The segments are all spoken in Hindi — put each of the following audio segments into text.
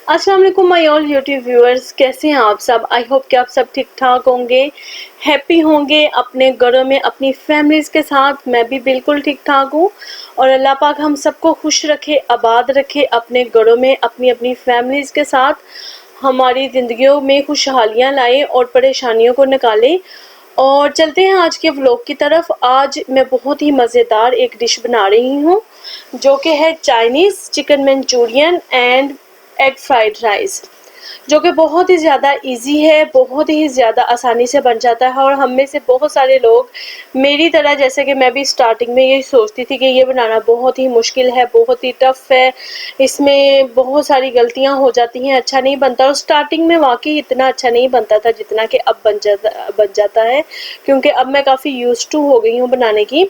अस्सलाम वालेकुम माय ऑल यूट्यूब व्यूअर्स, कैसे हैं आप सब। आई होप कि आप सब ठीक ठाक होंगे, हैप्पी होंगे अपने घरों में अपनी फैमिलीज़ के साथ। मैं भी बिल्कुल ठीक ठाक हूँ और अल्लाह पाक हम सबको खुश रखे, आबाद रखे अपने घरों में अपनी अपनी फैमिलीज़ के साथ। हमारी ज़िंदगियों में खुशहालियाँ लाए और परेशानियों को निकाले। और चलते हैं आज के व्लॉग की तरफ। आज मैं बहुत ही मज़ेदार एक डिश बना रही हूँ जो कि है Chinese chicken Manchurian and egg fried rice, जो कि बहुत ही ज़्यादा इजी है, बहुत ही ज़्यादा आसानी से बन जाता है। और हम में से बहुत सारे लोग मेरी तरह, जैसे कि मैं भी स्टार्टिंग में यही सोचती थी कि ये बनाना बहुत ही मुश्किल है, बहुत ही टफ है, इसमें बहुत सारी गलतियां हो जाती हैं, अच्छा नहीं बनता। और स्टार्टिंग में वाकई इतना अच्छा नहीं बनता था जितना कि अब बन जाता है, क्योंकि अब मैं काफ़ी यूज्ड टू हो गई हूँ बनाने की।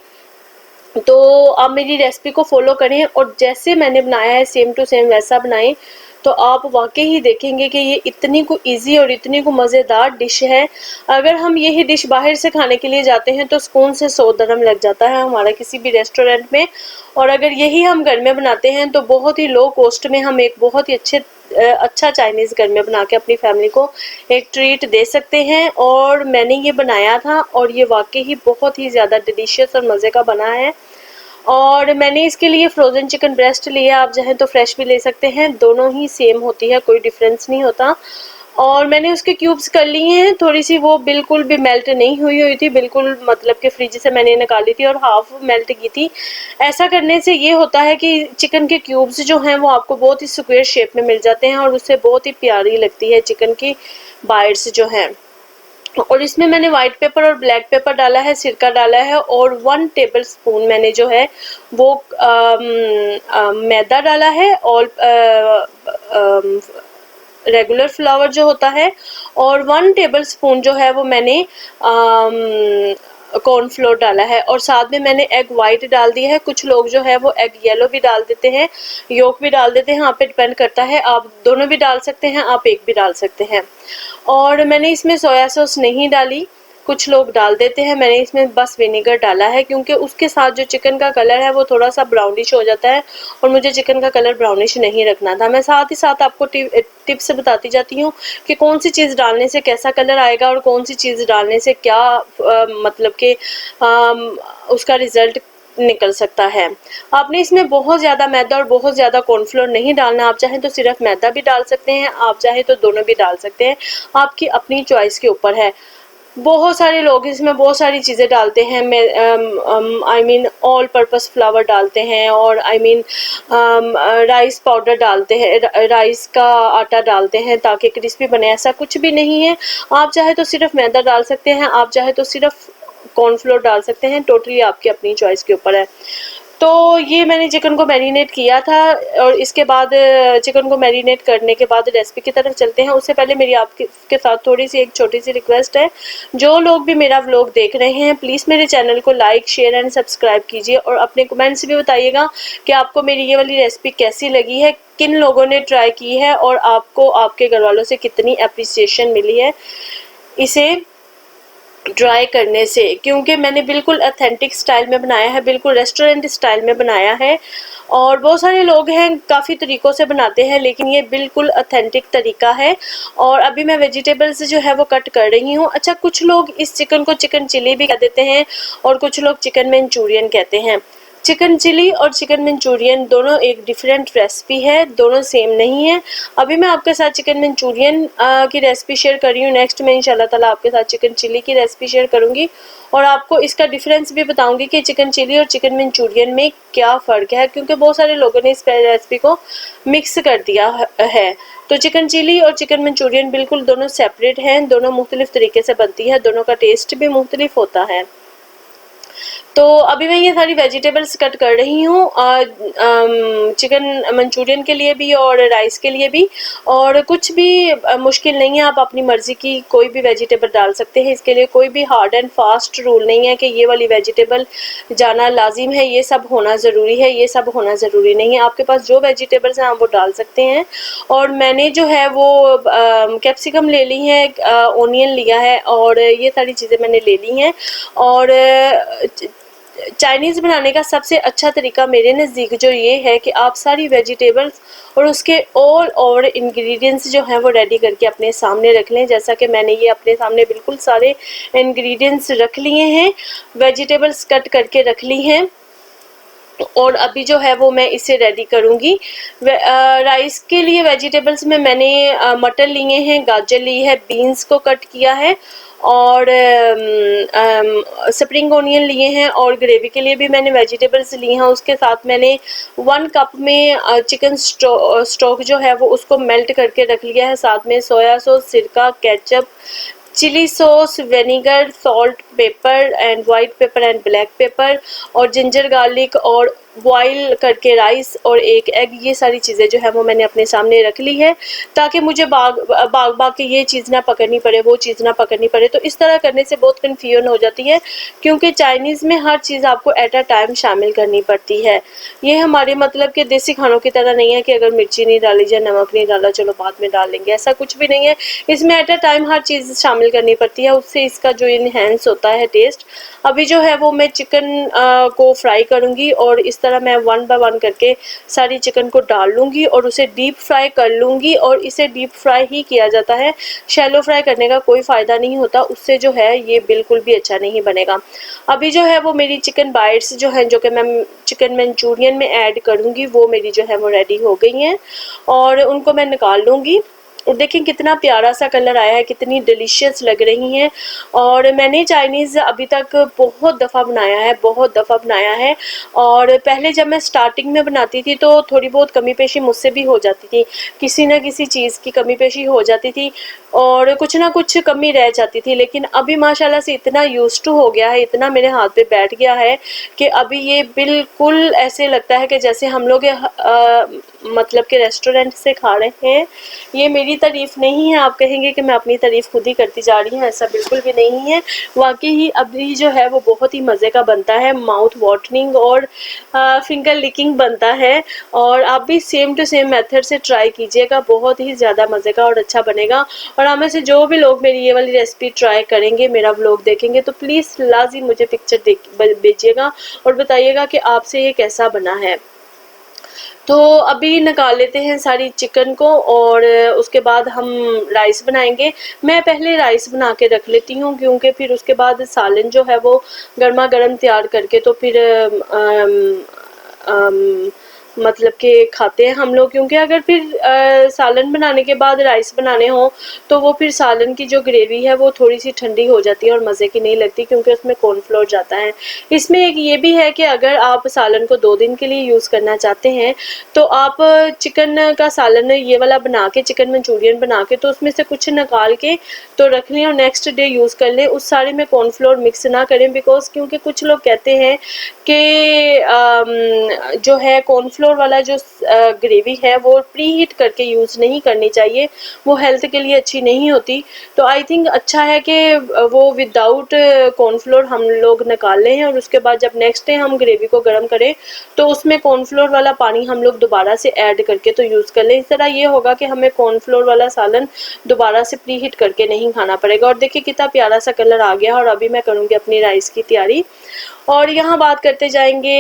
तो आप मेरी रेसिपी को फॉलो करें और जैसे मैंने बनाया है सेम टू सेम वैसा बनाएं, तो आप वाकई ही देखेंगे कि ये इतनी को इजी और इतनी को मज़ेदार डिश है। अगर हम यही डिश बाहर से खाने के लिए जाते हैं तो सुकून से 100 दरम लग जाता है हमारा किसी भी रेस्टोरेंट में। और अगर यही हम घर में बनाते हैं तो बहुत ही लो कॉस्ट में हम एक बहुत ही अच्छा चाइनीज़ घर में बना के अपनी फैमिली को एक ट्रीट दे सकते हैं। और मैंने ये बनाया था और ये वाकई ही बहुत ही ज़्यादा डिलीशियस और मज़े का बना है। और मैंने इसके लिए फ्रोज़न चिकन ब्रेस्ट लिया, आप चाहें तो फ्रेश भी ले सकते हैं, दोनों ही सेम होती है, कोई डिफरेंस नहीं होता। और मैंने उसके क्यूब्स कर लिए हैं, थोड़ी सी वो बिल्कुल भी मेल्ट नहीं हुई थी, बिल्कुल मतलब कि फ्रिज से मैंने निकाली थी और हाफ मेल्ट की थी। ऐसा करने से ये होता है कि चिकन के क्यूब्स जो हैं वो आपको बहुत ही स्क्वायर शेप में मिल जाते हैं और उससे बहुत ही प्यारी लगती है चिकन की बाइट्स जो हैं। और इसमें मैंने वाइट पेपर और ब्लैक पेपर डाला है, सिरका डाला है और 1 टेबल स्पून मैंने जो है वो मैदा डाला है और रेगुलर फ्लावर जो होता है, और 1 टेबल स्पून जो है वो मैंने कॉर्नफ्लोर डाला है। और साथ में मैंने एग वाइट डाल दिया है। कुछ लोग जो है वो एग येलो भी डाल देते हैं, योक भी डाल देते हैं, आप पे डिपेंड करता है, आप दोनों भी डाल सकते हैं, आप एक भी डाल सकते हैं। और मैंने इसमें सोया सॉस नहीं डाली, कुछ लोग डाल देते हैं, मैंने इसमें बस विनेगर डाला है क्योंकि उसके साथ जो चिकन का कलर है वो थोड़ा सा ब्राउनिश हो जाता है और मुझे चिकन का कलर ब्राउनिश नहीं रखना था। मैं साथ ही साथ आपको टिप्स बताती जाती हूँ कि कौन सी चीज़ डालने से कैसा कलर आएगा और कौन सी चीज़ डालने से क्या मतलब कि उसका रिज़ल्ट निकल सकता है। आपने इसमें बहुत ज़्यादा मैदा और बहुत ज़्यादा कॉर्नफ्लोर नहीं डालना, आप चाहें तो सिर्फ मैदा भी डाल सकते हैं, आप चाहें तो दोनों भी डाल सकते हैं, आपकी अपनी चॉइस के ऊपर है। बहुत सारे लोग इसमें बहुत सारी चीज़ें डालते हैं, I mean all purpose flower डालते हैं और आई मीन राइस पाउडर डालते हैं, राइस का आटा डालते हैं ताकि क्रिस्पी बने। ऐसा कुछ भी नहीं है, आप चाहे तो सिर्फ मैदा डाल सकते हैं, आप चाहे तो सिर्फ कॉर्नफ्लोर डाल सकते हैं, टोटली आपकी अपनी चॉइस के ऊपर है। तो ये मैंने चिकन को मैरिनेट किया था और इसके बाद चिकन को मैरिनेट करने के बाद रेसिपी की तरफ चलते हैं। उससे पहले मेरी आपके साथ थोड़ी सी एक छोटी सी रिक्वेस्ट है, जो लोग भी मेरा व्लॉग देख रहे हैं प्लीज़ मेरे चैनल को लाइक शेयर एंड सब्सक्राइब कीजिए और अपने कमेंट्स भी बताइएगा कि आपको मेरी ये वाली रेसिपी कैसी लगी है, किन लोगों ने ट्राई की है और आपको आपके घर वालों से कितनी अप्रिसिएशन मिली है इसे ट्राई करने से। क्योंकि मैंने बिल्कुल ऑथेंटिक स्टाइल में बनाया है, बिल्कुल रेस्टोरेंट स्टाइल में बनाया है। और बहुत सारे लोग हैं काफ़ी तरीक़ों से बनाते हैं, लेकिन ये बिल्कुल ऑथेंटिक तरीका है। और अभी मैं वेजिटेबल्स जो है वो कट कर रही हूँ। अच्छा, कुछ लोग इस चिकन को चिकन चिली भी कह देते हैं और कुछ लोग चिकन मंचूरियन कहते हैं। चिकन चिली और चिकन मंचूरियन दोनों एक डिफरेंट रेसिपी है, दोनों सेम नहीं है। अभी मैं आपके साथ चिकन मंचूरियन की रेसिपी शेयर कर रही हूँ, नेक्स्ट मैं इंशाल्लाह ताला आपके साथ चिकन चिली की रेसिपी शेयर करूँगी और आपको इसका डिफरेंस भी बताऊँगी कि चिकन चिली और चिकन मंचूरियन में क्या फ़र्क है, क्योंकि बहुत सारे लोगों ने इस रेसिपी को मिक्स कर दिया है। तो चिकन चिली और चिकन मंचूरियन बिल्कुल दोनों सेपरेट हैं, दोनों मुख्तलिफ़ तरीके से बनती है, दोनों का टेस्ट भी मुख्तलिफ होता है। तो अभी मैं ये सारी वेजिटेबल्स कट कर रही हूँ, चिकन मंचूरियन के लिए भी और राइस के लिए भी। और कुछ भी मुश्किल नहीं है, आप अपनी मर्ज़ी की कोई भी वेजिटेबल डाल सकते हैं। इसके लिए कोई भी हार्ड एंड फास्ट रूल नहीं है कि ये वाली वेजिटेबल जाना लाजिम है, ये सब होना ज़रूरी है, ये सब होना ज़रूरी नहीं है। आपके पास जो वेजिटेबल्स हैं आप वो डाल सकते हैं। और मैंने जो है वो कैप्सिकम ले ली है, ओनियन लिया है, और ये सारी चीज़ें मैंने ले ली हैं। और चाइनीज़ बनाने का सबसे अच्छा तरीका मेरे नज़दीक जो ये है कि आप सारी वेजिटेबल्स और उसके ऑल ओवर इंग्रेडिएंट्स जो हैं वो रेडी करके अपने सामने रख लें। जैसा कि मैंने ये अपने सामने बिल्कुल सारे इंग्रेडिएंट्स रख लिए हैं, वेजिटेबल्स कट करके रख ली हैं। और अभी जो है वो मैं इसे रेडी करूँगी। राइस के लिए वेजिटेबल्स में मैंने मटर लिए हैं, गाजर ली है, बीन्स को कट किया है, और स्प्रिंग ओनियन लिए हैं। और ग्रेवी के लिए भी मैंने वेजिटेबल्स ली हैं। उसके साथ मैंने 1 कप में चिकन स्टॉक जो है वो उसको मेल्ट करके रख लिया है। साथ में सोया सॉस, सिरका, ketchup, chilli sauce, vinegar, salt, pepper and white pepper and black pepper, और जिंजर गार्लिक, और बॉईल करके राइस और एक एग, ये सारी चीज़ें जो है वो मैंने अपने सामने रख ली है, ताकि मुझे बाग के ये चीज़ ना पकड़नी पड़े, वो चीज़ ना पकड़नी पड़े। तो इस तरह करने से बहुत कन्फ्यूजन हो जाती है, क्योंकि चाइनीज़ में हर चीज़ आपको एट अ टाइम शामिल करनी पड़ती है। ये हमारे मतलब के देसी खानों की तरह नहीं है कि अगर मिर्ची नहीं डाली जाए, नमक नहीं डाला, चलो बाद में डाल लेंगे, ऐसा कुछ भी नहीं है। इसमें एट अ टाइम हर चीज़ शामिल करनी पड़ती है, उससे इसका जो इनहेंस होता है टेस्ट। अभी जो है वो मैं चिकन को फ्राई करूँगी, और इस तरह मैं 1 बाय 1 करके सारी चिकन को डाल लूँगी और उसे डीप फ्राई कर लूँगी। और इसे डीप फ्राई ही किया जाता है, शैलो फ्राई करने का कोई फ़ायदा नहीं होता, उससे जो है ये बिल्कुल भी अच्छा नहीं बनेगा। अभी जो है वो मेरी चिकन बाइट्स जो हैं, जो कि मैं चिकन मंचूरियन में ऐड करूँगी, वो मेरी जो है वो रेडी हो गई हैं, और उनको मैं निकाल लूँगी। और देखें कितना प्यारा सा कलर आया है, कितनी डिलीशियस लग रही हैं। और मैंने चाइनीज़ अभी तक बहुत दफ़ा बनाया है, बहुत दफ़ा बनाया है। और पहले जब मैं स्टार्टिंग में बनाती थी तो थोड़ी बहुत कमी पेशी मुझसे भी हो जाती थी, किसी न किसी चीज़ की कमी पेशी हो जाती थी, और कुछ ना कुछ कमी रह जाती थी। लेकिन अभी माशाल्लाह से इतना यूज्ड टू हो गया है, इतना मेरे हाथ पे बैठ गया है कि अभी ये बिल्कुल ऐसे लगता है कि जैसे हम लोग मतलब कि रेस्टोरेंट से खा रहे हैं। ये मेरी तारीफ़ नहीं है, आप कहेंगे कि मैं अपनी तारीफ़ खुद ही करती जा रही हूँ, ऐसा बिल्कुल भी नहीं है। वाकई ही अभी जो है वो बहुत ही मज़े का बनता है, माउथ वाटरिंग और फिंगर लिकिंग बनता है। और आप भी सेम टू सेम मेथड से ट्राई कीजिएगा, बहुत ही ज़्यादा मज़े का और अच्छा बनेगा। और हमें से जो भी लोग मेरी ये वाली रेसिपी ट्राई करेंगे, मेरा व्लॉग देखेंगे, तो प्लीज़ लाजिम मुझे पिक्चर भेजिएगा और बताइएगा कि आपसे ये कैसा बना है। तो अभी निकाल लेते हैं सारी चिकन को, और उसके बाद हम राइस बनाएंगे। मैं पहले राइस बना के रख लेती हूँ, क्योंकि फिर उसके बाद सालन जो है वो गर्मा गर्म तैयार करके तो फिर मतलब कि खाते हैं हम लोग। क्योंकि अगर फिर सालन बनाने के बाद राइस बनाने हो तो वो फिर सालन की जो ग्रेवी है वो थोड़ी सी ठंडी हो जाती है और मज़े की नहीं लगती, क्योंकि उसमें कॉर्नफ्लोर जाता है। इसमें एक ये भी है कि अगर आप सालन को 2 दिन के लिए यूज़ करना चाहते हैं तो आप चिकन का सालन ये वाला बना के, चिकन मंचूरियन बना के, तो उसमें से कुछ निकाल के तो रख लें और नेक्स्ट डे यूज़ कर लें। उस सारे में कॉर्नफ्लोर मिक्स ना करें, बिकॉज क्योंकि कुछ लोग कहते हैं कि जो है कॉर्नफ्लोर वाला जो ग्रेवी है वो प्री हीट करके यूज़ नहीं करनी चाहिए, वो हेल्थ के लिए अच्छी नहीं होती। तो आई थिंक अच्छा है कि वो विदाउट कॉर्नफ्लोर हम लोग निकाल लें, और उसके बाद जब नेक्स्ट डे हम ग्रेवी को गर्म करें तो उसमें कॉर्नफ्लोर वाला पानी हम लोग दोबारा से ऐड करके तो यूज़ कर लें। इस तरह ये होगा कि हमें कॉर्नफ्लोर वाला सालन दोबारा से प्री हीट करके नहीं खाना पड़ेगा। और देखिए कितना प्यारा सा कलर आ गया। और अभी मैं करूँगी अपनी राइस की तैयारी। और यहाँ बात करते जाएंगे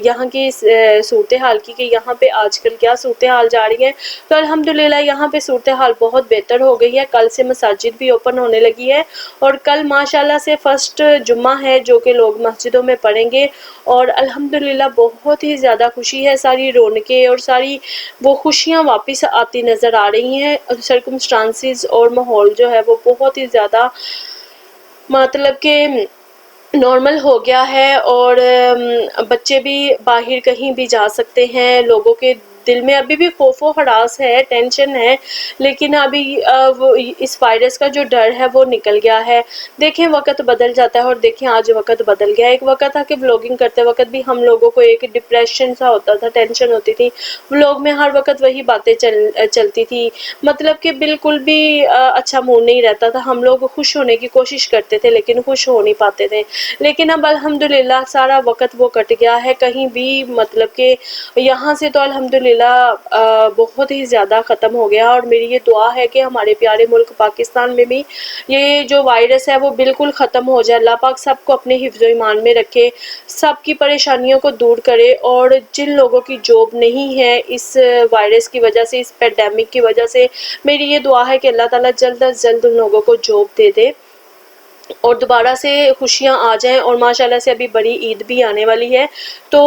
यहाँ की सूरत हाल की, कि यहाँ पे आजकल क्या सूरत हाल जा रही है। तो अल्हम्दुलिल्लाह यहाँ पे सूरत हाल बहुत बेहतर हो गई है। कल से मसाजिद भी ओपन होने लगी है, और कल माशाल्लाह से फर्स्ट जुम्मा है जो कि लोग मस्जिदों में पढ़ेंगे। और अल्हम्दुलिल्लाह बहुत ही ज़्यादा खुशी है, सारी रौनकें और सारी वो खुशियाँ वापस आती नज़र आ रही हैं। सर्कमस्टांसिस और माहौल जो है वो बहुत ही ज़्यादा मतलब कि नॉर्मल हो गया है, और बच्चे भी बाहर कहीं भी जा सकते हैं। लोगों के दिल में अभी भी खौफो हरास है, टेंशन है, लेकिन अभी वो इस वायरस का जो डर है वो निकल गया है। देखें वक्त बदल जाता है और देखें आज वक्त बदल गया। एक वक्त था कि व्लॉगिंग करते वक्त भी हम लोगों को एक डिप्रेशन सा होता था, टेंशन होती थी, व्लॉग में हर वक्त वही बातें चलती थी, मतलब कि बिल्कुल भी अच्छा मूड नहीं रहता था। हम लोग खुश होने की कोशिश करते थे लेकिन खुश हो नहीं पाते थे। लेकिन अब अल्हम्दुलिल्लाह सारा वक्त वो कट गया है, कहीं भी मतलब कि यहाँ से तो अल्हम्दुलिल्लाह बहुत ही ज़्यादा ख़त्म हो गया। और मेरी ये दुआ है कि हमारे प्यारे मुल्क पाकिस्तान में भी ये जो वायरस है वो बिल्कुल ख़त्म हो जाए। अल्लाह पाक सबको अपने हिफ्ज़ ईमान में रखे, सबकी परेशानियों को दूर करे, और जिन लोगों की जॉब नहीं है इस वायरस की वजह से, इस पेंडेमिक की वजह से, मेरी ये दुआ है कि अल्लाह ताला जल्द अज जल्द उन लोगों को जॉब दे दे और दोबारा से खुशियाँ आ जाएं। और माशाल्लाह से अभी बड़ी ईद भी आने वाली है तो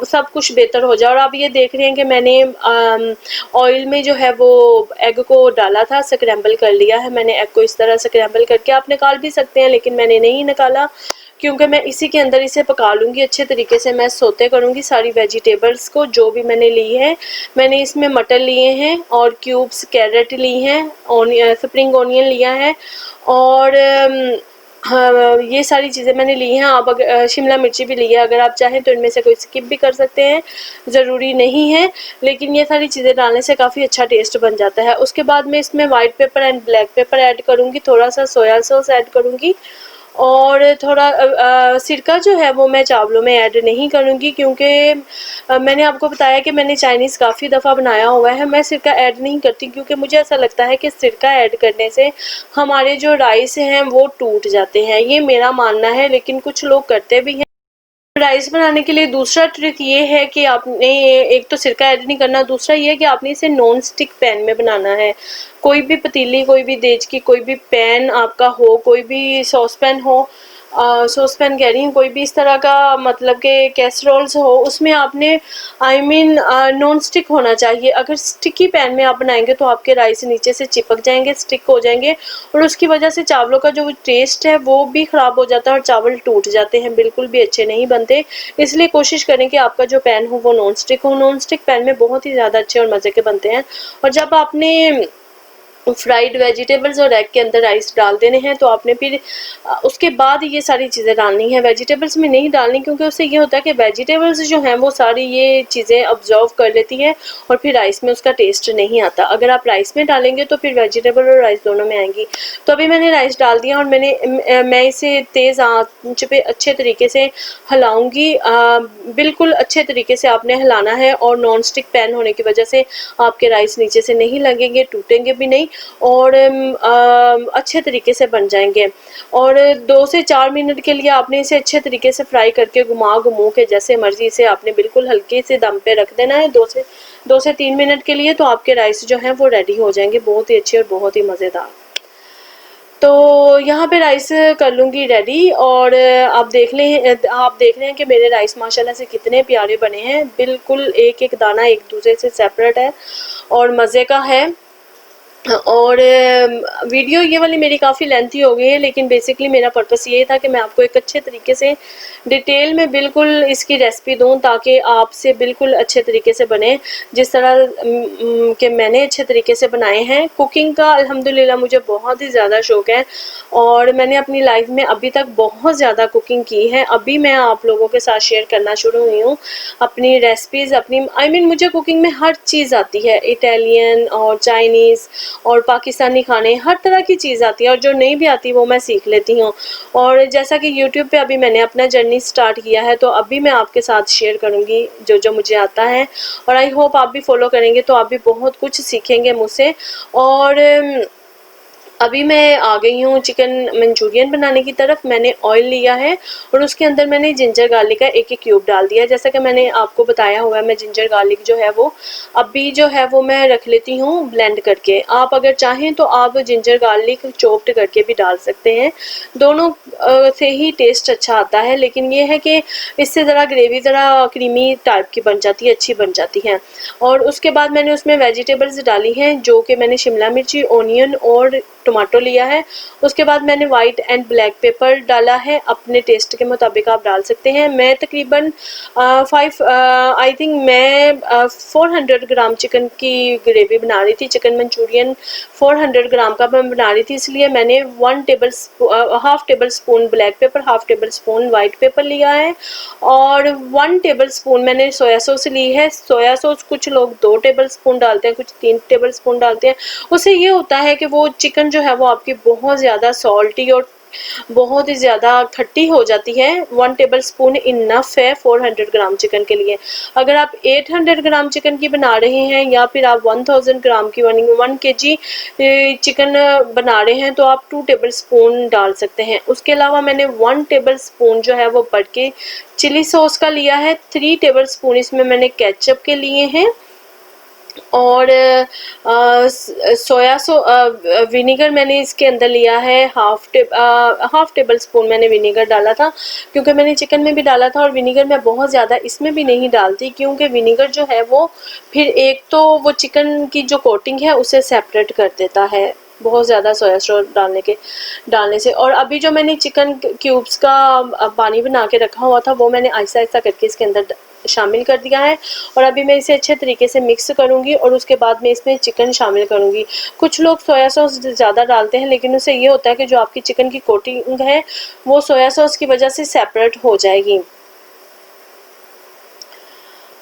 सब कुछ बेहतर हो जाए। और आप ये देख रहे हैं कि मैंने ऑयल में जो है वो एग को डाला था, स्क्रैम्बल कर लिया है मैंने एग को इस तरह स्क्रैम्बल करके। आप निकाल भी सकते हैं लेकिन मैंने नहीं निकाला क्योंकि मैं इसी के अंदर इसे पका लूँगी अच्छे तरीके से। मैं सोते करूँगी सारी वेजिटेबल्स को जो भी मैंने ली है। मैंने इसमें मटर लिए हैं और क्यूब्स कैरेट ली हैं, ऑनियन स्प्रिंग ऑनियन लिया है और हाँ, ये सारी चीज़ें मैंने ली हैं। आप अगर शिमला मिर्ची भी ली है, अगर आप चाहें तो इनमें से कोई स्किप भी कर सकते हैं, ज़रूरी नहीं है, लेकिन ये सारी चीज़ें डालने से काफ़ी अच्छा टेस्ट बन जाता है। उसके बाद मैं इसमें white pepper and black paper add करूँगी, थोड़ा सा सोया सॉस ऐड करूँगी और थोड़ा सिरका जो है वो मैं चावलों में ऐड नहीं करूँगी क्योंकि मैंने आपको बताया कि मैंने चाइनीज़ काफ़ी दफ़ा बनाया हुआ है। मैं सिरका ऐड नहीं करती क्योंकि मुझे ऐसा लगता है कि सिरका ऐड करने से हमारे जो राइस हैं वो टूट जाते हैं। ये मेरा मानना है, लेकिन कुछ लोग करते भी हैं। राइस बनाने के लिए दूसरा ट्रिक ये है कि आपने एक तो सिरका ऐड नहीं करना, दूसरा ये है कि आपने इसे नॉन स्टिक पैन में बनाना है। कोई भी पतीली, कोई भी देज की कोई भी पैन आपका हो, कोई भी सॉस पैन हो, सॉस पैन कह रही हूँ, कोई भी इस तरह का मतलब कि कैसरोल्स हो, उसमें आपने नॉन स्टिक होना चाहिए। अगर स्टिकी पैन में आप बनाएंगे तो आपके राइस नीचे से चिपक जाएंगे, स्टिक हो जाएंगे और उसकी वजह से चावलों का जो टेस्ट है वो भी ख़राब हो जाता है और चावल टूट जाते हैं, बिल्कुल भी अच्छे नहीं बनते। इसलिए कोशिश करें कि आपका जो पैन हो वो नॉन स्टिक हो। नॉन स्टिक पैन में बहुत ही ज़्यादा अच्छे और मज़े के बनते हैं। और जब आपने फ्राइड वेजिटेबल्स और एग के अंदर राइस डाल देने हैं तो आपने फिर उसके बाद ये सारी चीज़ें डालनी है। वेजिटेबल्स में नहीं डालनी क्योंकि उससे ये होता है कि वेजिटेबल्स जो हैं वो सारी ये चीज़ें ऑब्जर्व कर लेती हैं और फिर राइस में उसका टेस्ट नहीं आता। अगर आप राइस में डालेंगे तो फिर वेजिटेबल और राइस दोनों में आएंगी। तो अभी मैंने राइस डाल दिया और मैं इसे तेज़ आंच पे अच्छे तरीके से हिलाऊंगी। बिल्कुल अच्छे तरीके से आपने हिलाना है और नॉन स्टिक पैन होने की वजह से आपके राइस नीचे से नहीं लगेंगे, टूटेंगे भी नहीं और अच्छे तरीके से बन जाएंगे। और 2 से 4 मिनट के लिए आपने इसे अच्छे तरीके से फ्राई करके घुमा के जैसे मर्जी से आपने बिल्कुल हल्के से दम पे रख देना है 2 से 3 मिनट के लिए। तो आपके राइस जो हैं वो रेडी हो जाएंगे, बहुत ही अच्छे और बहुत ही मज़ेदार। तो यहाँ पे राइस कर लूँगी रेडी और आप देख रहे हैं कि मेरे राइस माशाल्लाह से कितने प्यारे बने हैं। बिल्कुल एक एक दाना एक दूसरे से सेपरेट है और मज़े का है। और वीडियो ये वाली मेरी काफ़ी लेंथी हो गई है, लेकिन बेसिकली मेरा पर्पस ये था कि मैं आपको एक अच्छे तरीके से डिटेल में बिल्कुल इसकी रेसिपी दूं ताकि आपसे बिल्कुल अच्छे तरीके से बने जिस तरह कि मैंने अच्छे तरीके से बनाए हैं। कुकिंग का अल्हम्दुलिल्लाह मुझे बहुत ही ज़्यादा शौक़ है और मैंने अपनी लाइफ में अभी तक बहुत ज़्यादा कुकिंग की है। अभी मैं आप लोगों के साथ शेयर करना शुरू हुई हूँ अपनी रेसिपीज़, अपनी मुझे कुकिंग में हर चीज़ आती है, इटालियन और चाइनीज़ और पाकिस्तानी खाने, हर तरह की चीज़ आती है और जो नहीं भी आती वो मैं सीख लेती हूँ। और जैसा कि यूट्यूब पे अभी मैंने अपना जर्नी स्टार्ट किया है तो अभी मैं आपके साथ शेयर करूँगी जो जो मुझे आता है और आई होप आप भी फॉलो करेंगे तो आप भी बहुत कुछ सीखेंगे मुझसे। और अभी मैं आ गई हूँ चिकन मंचूरियन बनाने की तरफ। मैंने ऑयल लिया है और उसके अंदर मैंने जिंजर गार्लिक का एक क्यूब डाल दिया। जैसा कि मैंने आपको बताया हुआ है मैं जिंजर गार्लिक जो है वो अभी जो है वो मैं रख लेती हूँ ब्लेंड करके। आप अगर चाहें तो आप जिंजर गार्लिक चॉप्ड करके भी डाल सकते हैं, दोनों से ही टेस्ट अच्छा आता है। लेकिन ये है कि इससे ज़रा ग्रेवी ज़रा क्रीमी टाइप की बन जाती है, अच्छी बन जाती है। और उसके बाद मैंने उसमें वेजिटेबल्स डाली हैं जो कि मैंने शिमला मिर्ची, ऑनियन और टमाटो लिया है। उसके बाद मैंने वाइट एंड ब्लैक पेपर डाला है, अपने टेस्ट के मुताबिक आप डाल सकते हैं। मैं तकरीबन 400 ग्राम चिकन की ग्रेवी बना रही थी, चिकन मंचूरियन 400 ग्राम का मैं बना रही थी, इसलिए मैंने half table spoon black pepper, half table spoon white paper लिया है और 1 टेबल स्पून मैंने सोया सॉस ली है। सोया सॉस कुछ लोग 2 टेबल स्पून डालते हैं, कुछ 3 टेबल स्पून डालते हैं। उससे ये होता है कि वो चिकन जो है वो आपकी बहुत ज़्यादा सॉल्टी और बहुत ही ज़्यादा खट्टी हो जाती है। 1 टेबल स्पून इनफ है 400 ग्राम चिकन के लिए। अगर आप 800 ग्राम चिकन की बना रहे हैं या फिर आप 1000 ग्राम की 1 केजी चिकन बना रहे हैं तो आप 2 टेबल स्पून डाल सकते हैं। उसके अलावा मैंने 1 टेबल स्पून जो है वो बढ़ के चिली सॉस का लिया है, 3 टेबल स्पून इसमें मैंने केचप के लिए हैं और विनीगर मैंने इसके अंदर लिया है हाफ टेबल स्पून मैंने विनीगर डाला था, क्योंकि मैंने चिकन में भी डाला था और विनीगर मैं बहुत ज़्यादा इसमें भी नहीं डालती, क्योंकि विनीगर जो है वो फिर एक तो वो चिकन की जो कोटिंग है उसे सेपरेट कर देता है बहुत ज़्यादा सोया सॉस डालने से। और अभी जो मैंने चिकन क्यूब्स का पानी बना के रखा हुआ था वो मैंने आहिस्ता आहिस्ता करके इसके अंदर शामिल कर दिया है और अभी मैं इसे अच्छे तरीके से मिक्स करूंगी और उसके बाद मैं इसमें चिकन शामिल करूंगी। कुछ लोग सोया सॉस ज़्यादा डालते हैं, लेकिन उससे ये होता है कि जो आपकी चिकन की कोटिंग है वो सोया सॉस की वजह से सेपरेट हो जाएगी।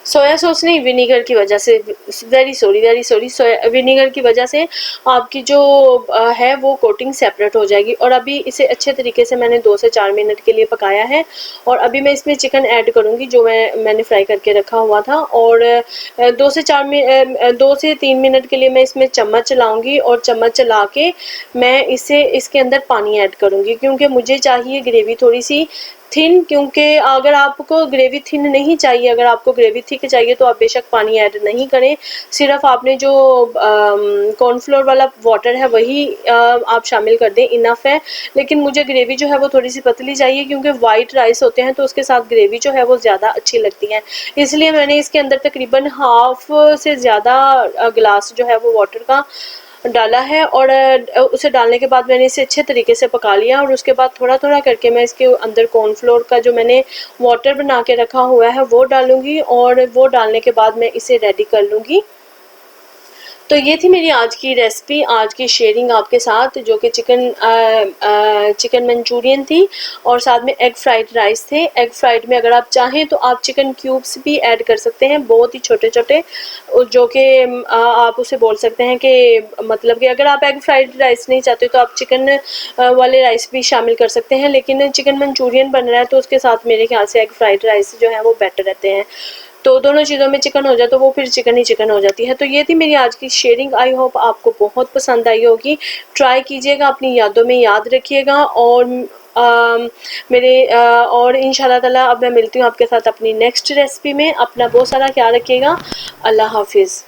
सोया सॉस नहीं, विनीगर की वजह से, वेरी सॉरी, सोया विनीगर की वजह से आपकी जो है वो कोटिंग सेपरेट हो जाएगी। और अभी इसे अच्छे तरीके से मैंने 2 से 4 मिनट के लिए पकाया है और अभी मैं इसमें चिकन ऐड करूँगी जो मैंने फ्राई करके रखा हुआ था और 2 से 3 मिनट के लिए मैं इसमें चम्मच चलाऊँगी और चम्मच चला के मैं इसके अंदर पानी ऐड करूँगी, क्योंकि मुझे चाहिए ग्रेवी थोड़ी सी थिन, क्योंकि अगर आपको ग्रेवी थिन नहीं चाहिए, अगर आपको ग्रेवी थिक चाहिए तो आप बेशक पानी ऐड नहीं करें, सिर्फ आपने जो कॉर्नफ्लोर वाला वाटर है वही आप शामिल कर दें, इनफ है। लेकिन मुझे ग्रेवी जो है वो थोड़ी सी पतली चाहिए, क्योंकि वाइट राइस होते हैं तो उसके साथ ग्रेवी जो है वो ज़्यादा अच्छी लगती है, इसलिए मैंने इसके अंदर तकरीबन हाफ से ज़्यादा गिलास जो है वो वाटर का डाला है और उसे डालने के बाद मैंने इसे अच्छे तरीके से पका लिया और उसके बाद थोड़ा थोड़ा करके मैं इसके अंदर कॉर्नफ्लोर का जो मैंने वाटर बना के रखा हुआ है वो डालूंगी और वो डालने के बाद मैं इसे रेडी कर लूँगी। तो ये थी मेरी आज की रेसिपी, आज की शेयरिंग आपके साथ, जो कि चिकन मंचूरियन थी और साथ में एग फ्राइड राइस थे। एग फ्राइड में अगर आप चाहें तो आप चिकन क्यूब्स भी ऐड कर सकते हैं, बहुत ही छोटे छोटे, जो कि आप उसे बोल सकते हैं कि मतलब कि अगर आप एग फ्राइड राइस नहीं चाहते तो आप चिकन वाले राइस भी शामिल कर सकते हैं, लेकिन चिकन मंचूरियन बन रहा है तो उसके साथ मेरे ख्याल से एग फ्राइड राइस जो है वो बेटर रहते हैं। तो दोनों चीज़ों में चिकन हो जाए तो वो फिर चिकन ही चिकन हो जाती है। तो ये थी मेरी आज की शेयरिंग, आई होप आपको बहुत पसंद आई होगी। ट्राई कीजिएगा, अपनी यादों में याद रखिएगा और और इंशाल्लाह ताला अब मैं मिलती हूँ आपके साथ अपनी नेक्स्ट रेसिपी में। अपना बहुत सारा ख्याल रखिएगा। अल्लाह हाफिज़।